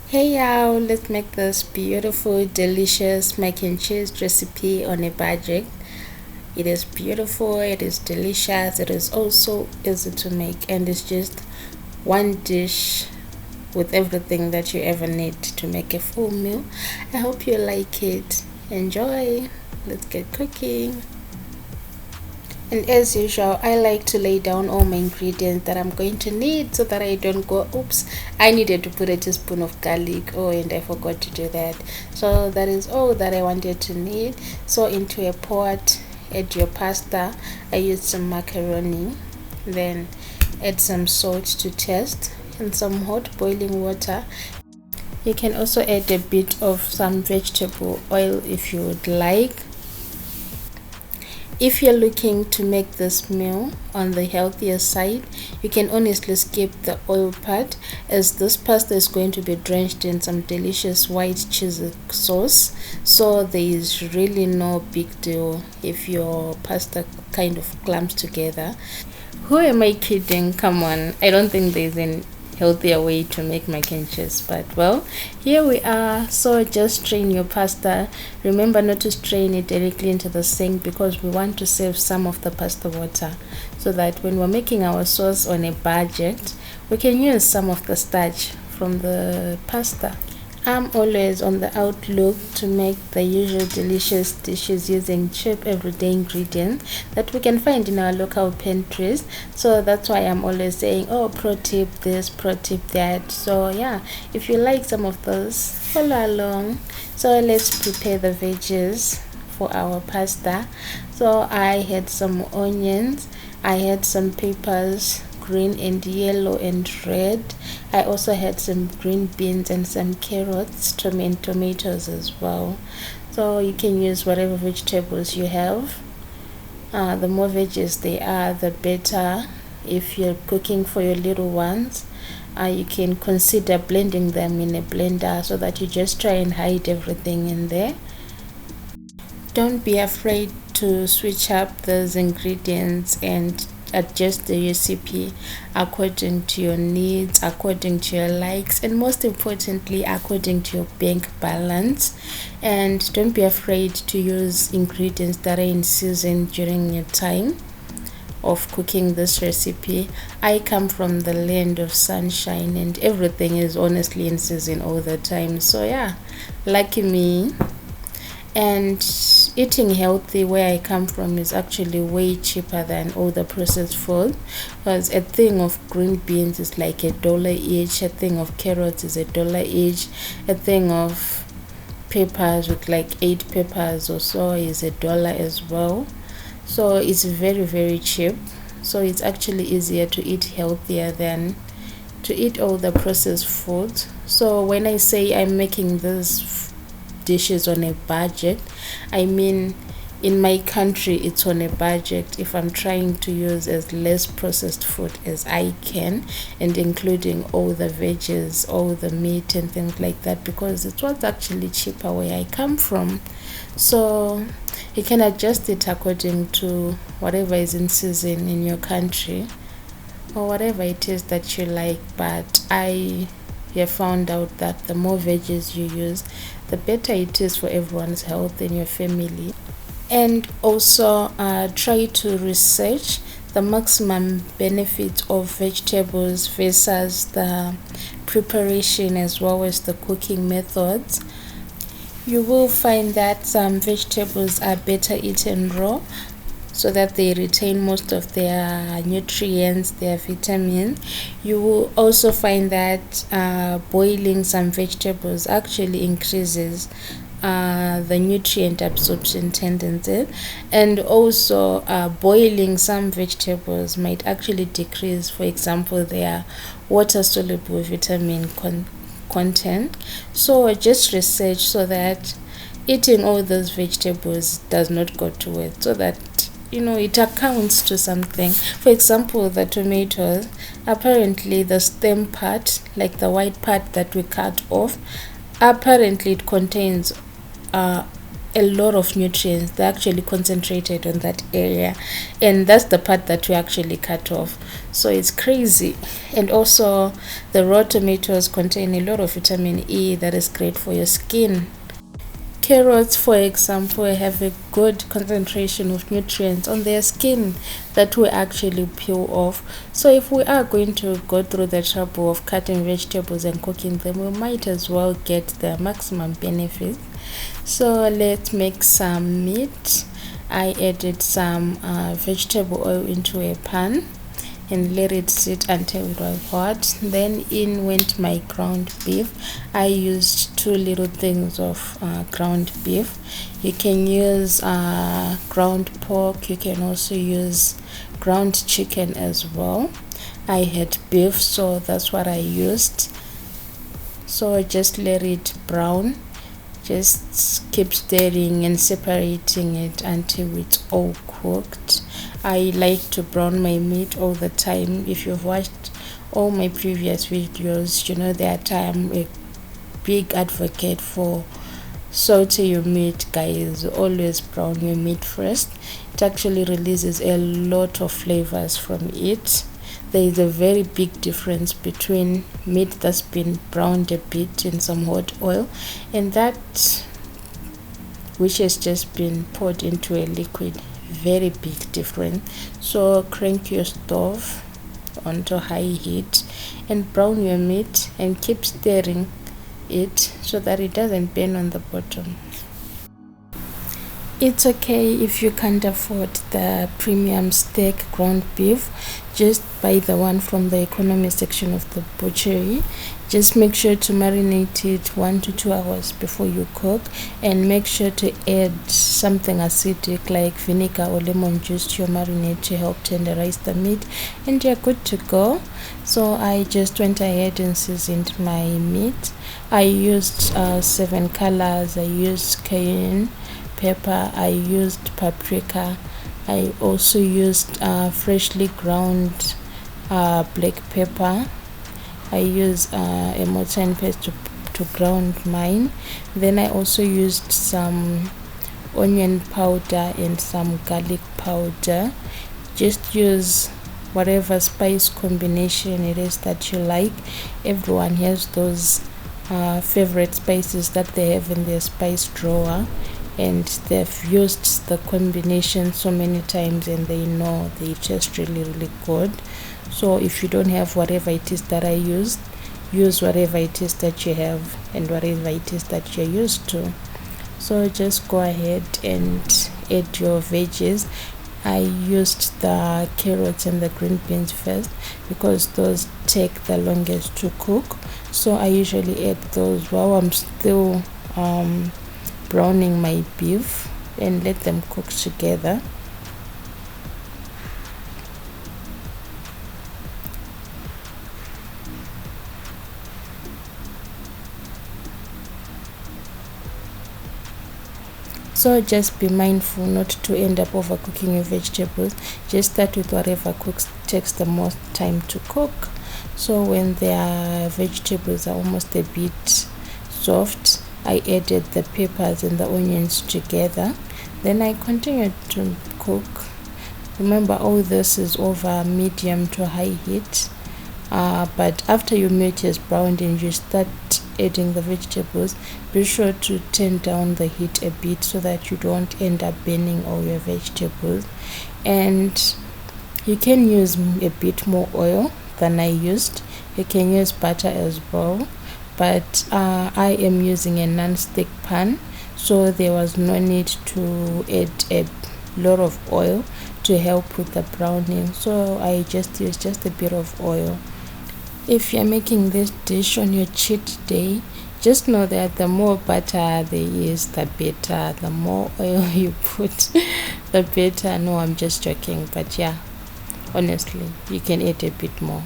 Hey y'all, let's make this beautiful, delicious mac and cheese recipe on a budget. It is beautiful, it is delicious, it is also easy to make, and it's just one dish with everything that you ever need to make a full meal. I hope you like it. Enjoy. Let's get cooking. And as usual, I like to lay down all my ingredients that I'm going to need so that I don't go, oops, I needed to put a teaspoon of garlic. Oh, and I forgot to do that. So that is all that I wanted to need. So into a pot, add your pasta. I used some macaroni. Then add some salt to taste and some hot boiling water. You can also add a bit of some vegetable oil if you would like. If you're looking to make this meal on the healthier side, you can honestly skip the oil part, as this pasta is going to be drenched in some delicious white cheesy sauce. So there is really no big deal if your pasta kind of clumps together. Who am I kidding? Come on, I don't think there's an healthier way to make mac and cheese, but well, here we are. So just strain your pasta. Remember not to strain it directly into the sink, because we want to save some of the pasta water, so that when we're making our sauce on a budget, we can use some of the starch from the pasta. I'm always on the outlook to make the usual delicious dishes using cheap everyday ingredients that we can find in our local pantries. So that's why I'm always saying, oh, pro tip this, pro tip that. So yeah, if you like some of those, follow along. So let's prepare the veggies for our pasta. So I had some onions, I had some peppers, green and yellow and red. I also had some green beans and some carrots, tomatoes as well. So you can use whatever vegetables you have. The more veggies they are, the better. If you're cooking for your little ones, you can consider blending them in a blender, so that you just try and hide everything in there. Don't be afraid to switch up those ingredients and adjust the recipe according to your needs, according to your likes, and most importantly, according to your bank balance. And don't be afraid to use ingredients that are in season during your time of cooking this recipe. I come from the land of sunshine, and everything is honestly in season all the time. So yeah, lucky me. And eating healthy where I come from is actually way cheaper than all the processed food, because a thing of green beans is like $1 each, a thing of carrots is $1 each, a thing of peppers with like 8 peppers or so is $1 as well. So it's very, very cheap. So it's actually easier to eat healthier than to eat all the processed food. So when I say I'm making this dishes on a budget, I mean in my country it's on a budget if I'm trying to use as less processed food as I can, and including all the veggies, all the meat and things like that, because it was actually cheaper where I come from. So you can adjust it according to whatever is in season in your country, or whatever it is that you like. But I have found out that the more veggies you use, the better it is for everyone's health in your family. And also try to research the maximum benefit of vegetables versus the preparation as well as the cooking methods. You will find that some vegetables are better eaten raw, so that they retain most of their nutrients, their vitamins. You will also find that boiling some vegetables actually increases the nutrient absorption tendency, and also boiling some vegetables might actually decrease, for example, their water soluble vitamin content. So just research so that eating all those vegetables does not go to waste, so that it accounts to something. For example, the tomatoes, apparently the stem part, like the white part that we cut off, apparently it contains a lot of nutrients. They're actually concentrated on that area, and that's the part that we actually cut off. So it's crazy. And also the raw tomatoes contain a lot of vitamin E that is great for your skin. Carrots, for example, have a good concentration of nutrients on their skin that we actually peel off. So if we are going to go through the trouble of cutting vegetables and cooking them, we might as well get the maximum benefit. So let's make some meat. I added some vegetable oil into a pan and let it sit until it was hot. Then in went my ground beef. I used 2 little things of ground beef. You can use ground pork, you can also use ground chicken as well. I had beef, so that's what I used. So I just let it brown. Just keep stirring and separating it until it's all cooked. I like to brown my meat all the time. If you've watched all my previous videos, you know that I'm a big advocate for saute your meat, guys. Always brown your meat first. It actually releases a lot of flavors from it. There is a very big difference between meat that's been browned a bit in some hot oil and that which has just been poured into a liquid. Very big difference. So crank your stove onto high heat and brown your meat and keep stirring it so that it doesn't burn on the bottom. It's okay if you can't afford the premium steak ground beef. Just buy the one from the economy section of the butchery. Just make sure to marinate it 1 to 2 hours before you cook, and make sure to add something acidic like vinegar or lemon juice to your marinade to help tenderize the meat, and you're good to go. So I just went ahead and seasoned my meat. I used 7 colors. I used cayenne pepper, I used paprika, I also used freshly ground black pepper. I used a mortar and pestle to ground mine. Then I also used some onion powder and some garlic powder. Just use whatever spice combination it is that you like. Everyone has those favorite spices that they have in their spice drawer, and they've used the combination so many times and they know they taste really good. So if you don't have whatever it is that I used, use whatever it is that you have and whatever it is that you're used to. So just go ahead and add your veggies. I used the carrots and the green beans first because those take the longest to cook. So I usually add those while I'm still browning my beef and let them cook together. So just be mindful not to end up overcooking your vegetables. Just start with whatever takes the most time to cook. So when the vegetables are almost a bit soft, I added the peppers and the onions together. Then I continued to cook. Remember, all this is over medium to high heat. But after your meat is browned and you start adding the vegetables, be sure to turn down the heat a bit so that you don't end up burning all your vegetables. And you can use a bit more oil than I used. You can use butter as well, but I am using a non-stick pan, so there was no need to add a lot of oil to help with the browning. So I just used just a bit of oil. If you're making this dish on your cheat day, just know that the more butter there is, the better. The more oil you put, the better. No, I'm just joking, but yeah, honestly, you can add a bit more.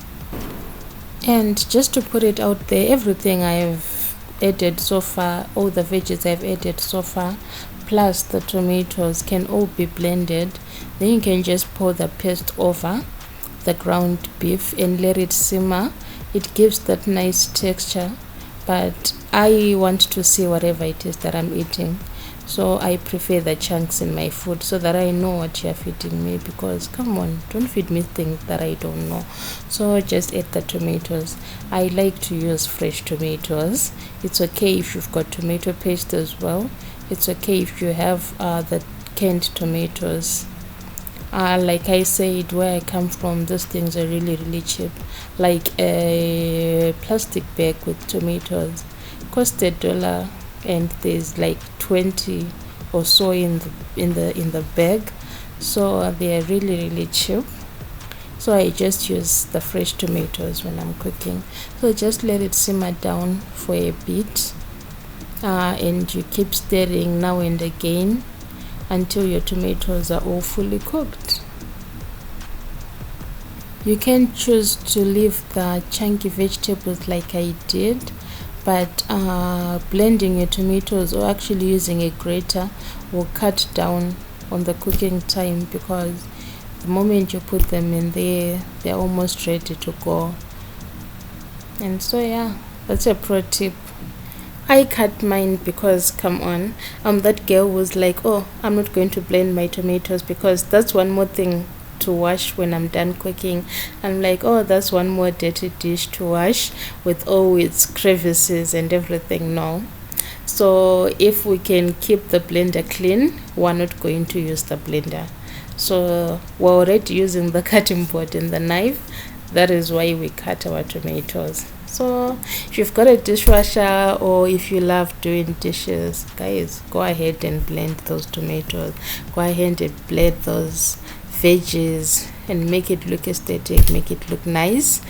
And just to put it out there, everything I've added so far, all the veggies I've added so far, plus the tomatoes, can all be blended. Then you can just pour the paste over the ground beef and let it simmer. It gives that nice texture, but I want to see whatever it is that I'm eating. So I prefer the chunks in my food so that I know what you're feeding me, because come on, don't feed me things that I don't know. So just add the tomatoes. I like to use fresh tomatoes. It's okay if you've got tomato paste as well. It's okay if you have the canned tomatoes. Like I said, where I come from, those things are really cheap. Like a plastic bag with tomatoes cost $1, and there's like 20 or so in the bag, so they are really cheap. So I just use the fresh tomatoes when I'm cooking. So just let it simmer down for a bit, and you keep stirring now and again until your tomatoes are all fully cooked. You can choose to leave the chunky vegetables like I did, but blending your tomatoes or actually using a grater will cut down on the cooking time, because the moment you put them in there, they're almost ready to go. And so yeah, that's a pro tip. I cut mine because, come on, that girl was like, oh, I'm not going to blend my tomatoes because that's one more thing to wash when I'm done cooking. I'm like, oh, that's one more dirty dish to wash with all its crevices and everything. No. So if we can keep the blender clean, we're not going to use the blender. So we're already using the cutting board and the knife. That is why we cut our tomatoes. So if you've got a dishwasher, or if you love doing dishes, guys, go ahead and blend those tomatoes. Go ahead and blend those veggies and make it look aesthetic, make it look nice.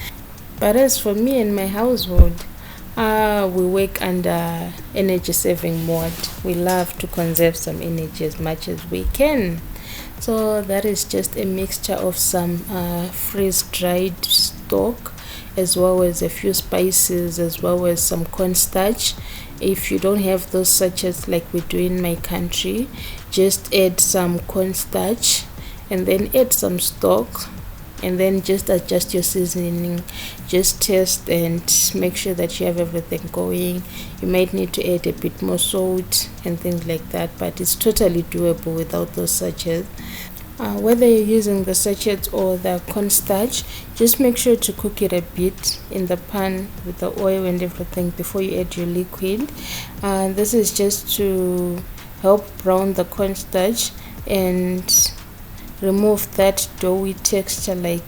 But as for me and my household, we work under energy saving mode. We love to conserve some energy as much as we can. So that is just a mixture of some freeze dried stock, as well as a few spices, as well as some cornstarch. If you don't have those sachets like we do in my country, just add some cornstarch and then add some stock, and then just adjust your seasoning. Just taste and make sure that you have everything going. You might need to add a bit more salt and things like that, but it's totally doable without those sachets. Whether you're using the sachets or the cornstarch, just make sure to cook it a bit in the pan with the oil and everything before you add your liquid. This is just to help brown the cornstarch and remove that doughy texture, like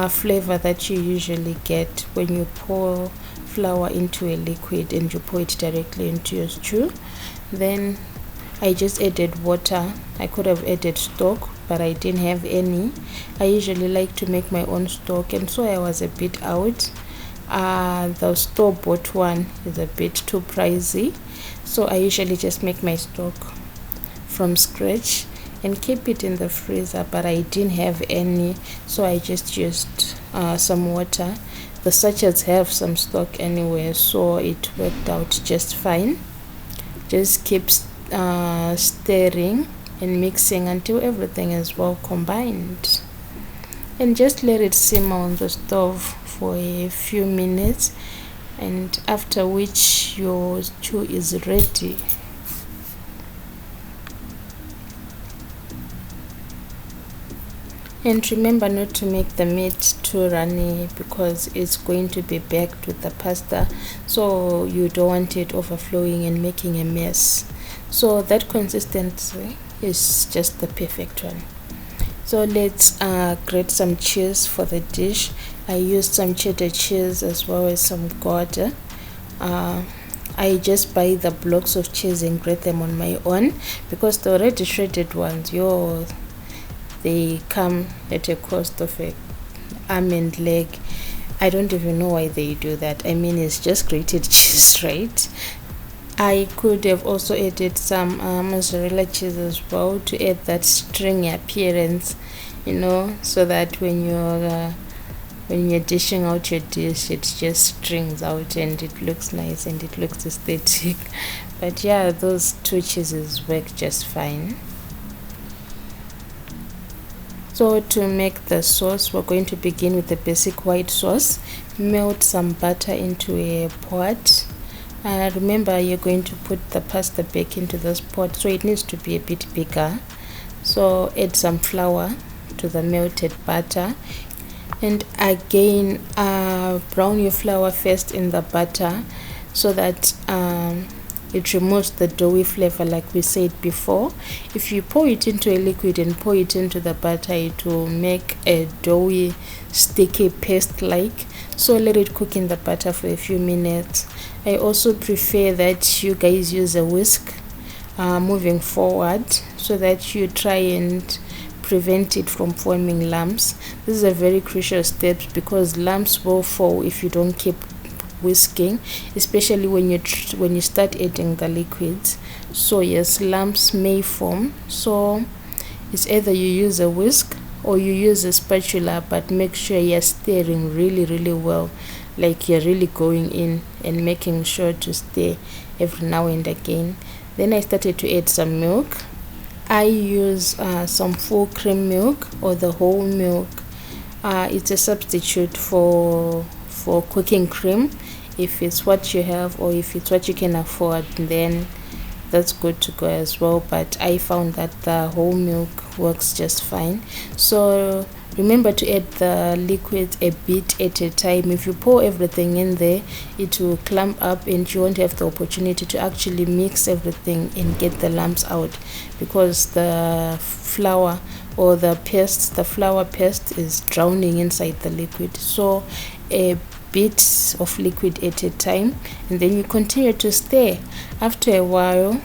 flavor that you usually get when you pour flour into a liquid and you pour it directly into your stew. Then I just added water. I could have added stock, but I didn't have any. I usually like to make my own stock, and so I was a bit out. The store-bought one is a bit too pricey, so I usually just make my stock from scratch and keep it in the freezer, but I didn't have any, so I just used some water. The sachets have some stock anyway, so it worked out just fine. Just keep stirring and mixing until everything is well combined, and just let it simmer on the stove for a few minutes, and after which your stew is ready. And remember not to make the meat too runny, because it's going to be baked with the pasta, so you don't want it overflowing and making a mess. So that consistency is just the perfect one. So let's grate some cheese for the dish. I used some cheddar cheese as well as some Gouda. I just buy the blocks of cheese and grate them on my own, because the already shredded ones, they come at a cost of a arm and leg. I don't even know why they do that. I mean, it's just grated cheese, right? I could have also added some mozzarella cheese as well to add that stringy appearance, so that when you're dishing out your dish, it just strings out and it looks nice and it looks aesthetic. But yeah, those two cheeses work just fine. So to make the sauce, we're going to begin with the basic white sauce. Melt some butter into a pot. Remember, you're going to put the pasta back into this pot, so it needs to be a bit bigger. So add some flour to the melted butter, and again brown your flour first in the butter so that it removes the doughy flavor, like we said before. If you pour it into a liquid and pour it into the butter, it will make a doughy sticky paste like. So let it cook in the butter for a few minutes. I also prefer that you guys use a whisk moving forward, so that you try and prevent it from forming lumps. This is a very crucial step because lumps will fall if you don't keep whisking, especially when you start adding the liquids. So yes, lumps may form, so it's either you use a whisk or you use a spatula, but make sure you're stirring really well, like you're really going in and making sure to stir every now and again. Then I started to add some milk. I use some full cream milk or the whole milk. It's a substitute for cooking cream. If it's what you have or if it's what you can afford, then that's good to go as well, but I found that the whole milk works just fine. So remember to add the liquid a bit at a time. If you pour everything in there, it will clump up and you won't have the opportunity to actually mix everything and get the lumps out, because the flour or the flour paste is drowning inside the liquid. So a bit of liquid at a time, and then you continue to stir. After a while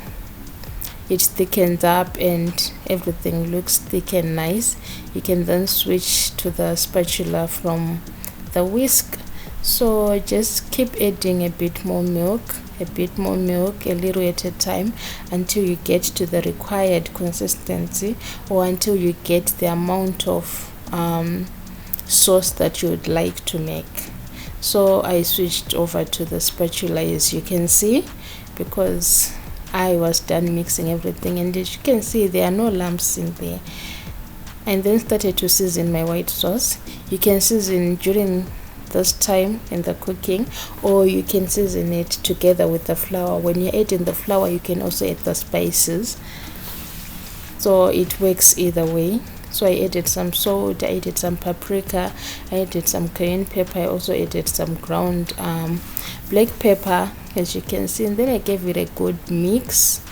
it thickens up and everything looks thick and nice. You can then switch to the spatula from the whisk. So just keep adding a bit more milk, a little at a time, until you get to the required consistency, or until you get the amount of sauce that you would like to make. So I switched over to the spatula, as you can see, because I was done mixing everything, and as you can see, there are no lumps in there. And then started to season my white sauce. You can season during this time in the cooking, or you can season it together with the flour. When you're adding the flour, you can also add the spices, so it works either way. So I added some salt, I added some paprika, I added some cayenne pepper, I also added some ground black pepper, as you can see, and then I gave it a good mix.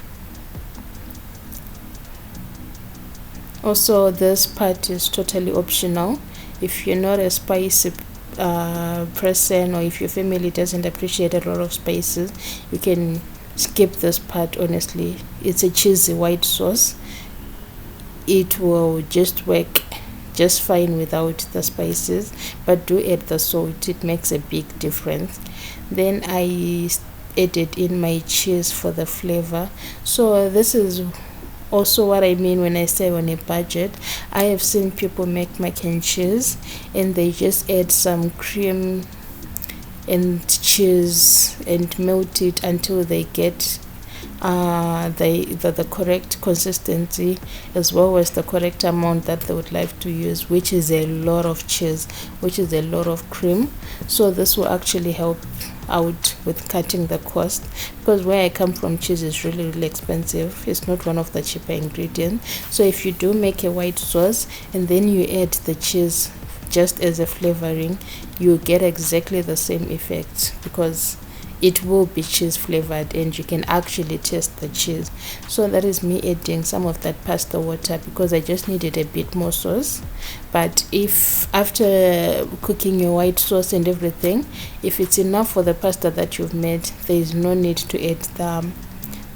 Also, this part is totally optional. If you're not a spicy person, or if your family doesn't appreciate a lot of spices, you can skip this part. Honestly, it's a cheesy white sauce. It will just work just fine without the spices, but do add the salt, it makes a big difference. Then I added in my cheese for the flavor. So this is also what I mean when I say on a budget. I have seen people make mac and cheese and they just add some cream and cheese and melt it until they get the correct consistency, as well as the correct amount that they would like to use, which is a lot of cheese, which is a lot of cream. So this will actually help out with cutting the cost, because where I come from, cheese is really expensive. It's not one of the cheaper ingredients. So if you do make a white sauce and then you add the cheese just as a flavoring, you get exactly the same effect, because it will be cheese flavored and you can actually taste the cheese. So that is me adding some of that pasta water, because I just needed a bit more sauce. But if after cooking your white sauce and everything, if it's enough for the pasta that you've made, there is no need to add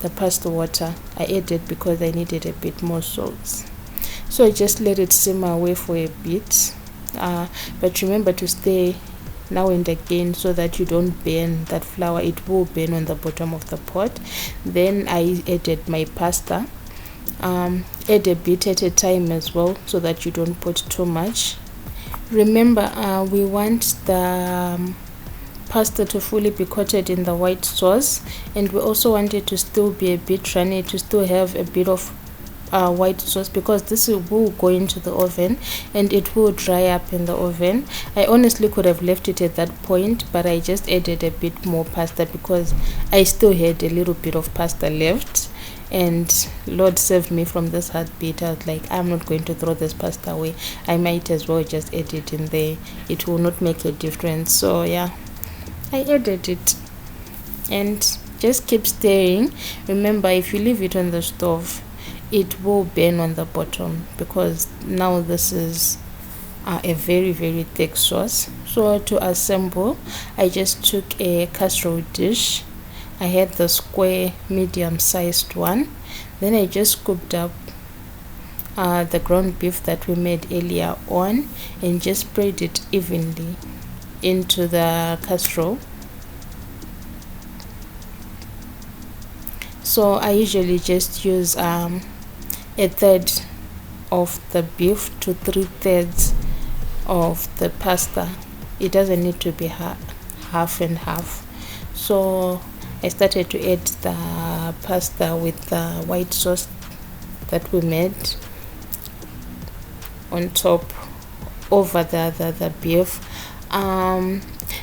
the pasta water. I added because I needed a bit more salt. So I just let it simmer away for a bit, but remember to stay now and again so that you don't burn that flour. It will burn on the bottom of the pot. Then I added my pasta. Add a bit at a time as well, so that you don't put too much. Remember, we want the pasta to fully be coated in the white sauce, and we also want it to still be a bit runny, to still have a bit of white sauce, because this will go into the oven and it will dry up in the oven. I honestly could have left it at that point, but I just added a bit more pasta because I still had a little bit of pasta left, and Lord save me from this heartbeat. I was like, I'm not going to throw this pasta away, I might as well just add it in there, it will not make a difference. So yeah, I added it and just keep stirring. Remember, if you leave it on the stove, it will burn on the bottom, because now this is a very very thick sauce. So to assemble, I just took a casserole dish. I had the square medium sized one. Then I just scooped up the ground beef that we made earlier on and just spread it evenly into the casserole. So I usually just use a third of the beef to 3/3 of the pasta. It doesn't need to be half and half. So I started to add the pasta with the white sauce that we made on top over the beef.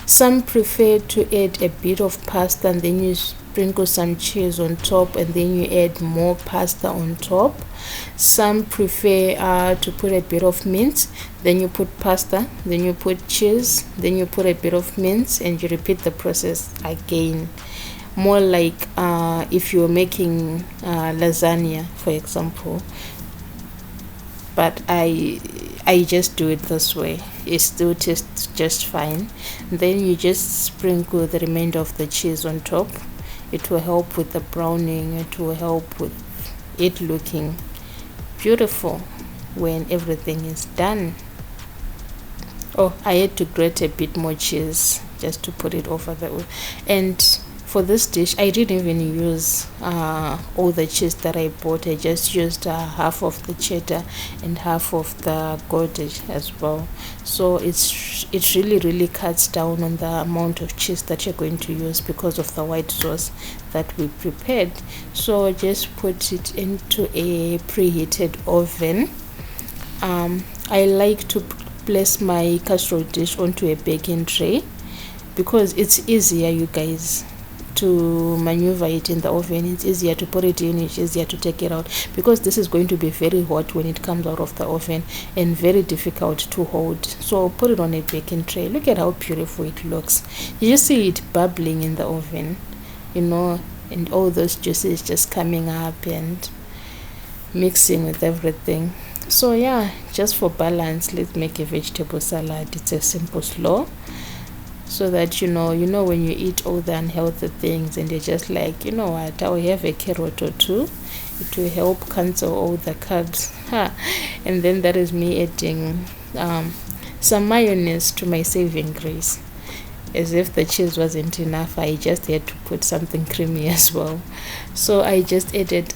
Some prefer to add a bit of pasta and then you sprinkle some cheese on top and then you add more pasta on top. Some prefer to put a bit of mince, then you put pasta, then you put cheese, then you put a bit of mince, and you repeat the process again. More like if you're making lasagna, for example. But I just do it this way. It still tastes just fine. Then you just sprinkle the remainder of the cheese on top. It will help with the browning. It will help with it looking beautiful when everything is done. Oh, I had to grate a bit more cheese just to put it over the. And for this dish, I didn't even use all the cheese that I bought. I just used half of the cheddar and half of the Gouda as well. So it really cuts down on the amount of cheese that you're going to use because of the white sauce that we prepared. So just put it into a preheated oven. I like to place my casserole dish onto a baking tray because it's easier, you guys, to maneuver it in the oven. It's easier to put it in, it's easier to take it out, because this is going to be very hot when it comes out of the oven and very difficult to hold. So put it on a baking tray. Look at how beautiful it looks. You just see it bubbling in the oven, you know, and all those juices just coming up and mixing with everything. So yeah, just for balance, let's make a vegetable salad. It's a simple slaw, so that you know when you eat all the unhealthy things and you're just like, you know what, I'll have a carrot or two, it will help cancel all the carbs. And then that is me adding some mayonnaise to my saving grace. As if the cheese wasn't enough, I just had to put something creamy as well. So I just added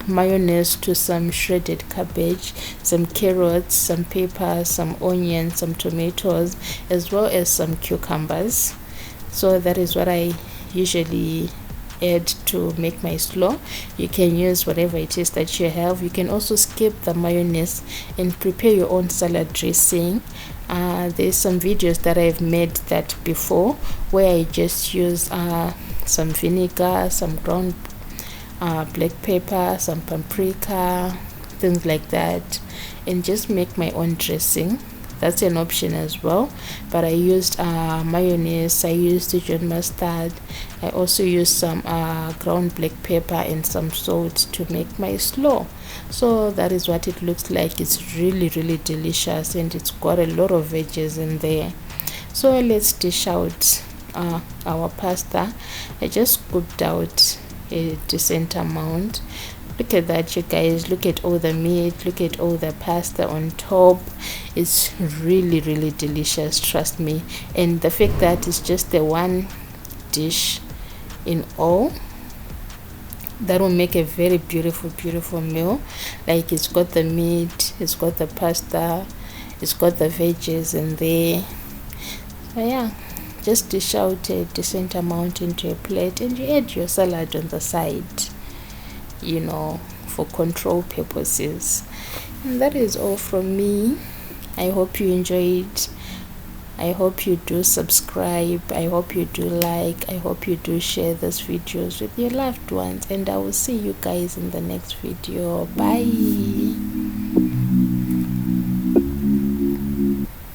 mayonnaise to some shredded cabbage, some carrots, some peppers, some onions, some tomatoes, as well as some cucumbers. So that is what I usually add to make my slaw. You can use whatever it is that you have. You can also skip the mayonnaise and prepare your own salad dressing. There's some videos that I've made that before, where I just use some vinegar, some ground black pepper, some paprika, things like that, and just make my own dressing. That's an option as well, but I used mayonnaise, I used Dijon mustard, I also used some ground black pepper and some salt to make my slaw. So that is what it looks like. It's really delicious, and it's got a lot of veggies in there. So let's dish out our pasta. I just scooped out a decent amount. Look at that, you guys. Look at all the meat, look at all the pasta on top. It's really delicious, trust me. And the fact that it's just the one dish in all, that will make a very beautiful meal. Like, it's got the meat, it's got the pasta, it's got the veggies in there. So yeah, just dish out a decent amount into a plate and you add your salad on the side, you know, for control purposes. And that is all from me. I hope you enjoyed. I hope you do subscribe. I hope you do like. I hope you do share these videos with your loved ones. And I will see you guys in the next video. Bye.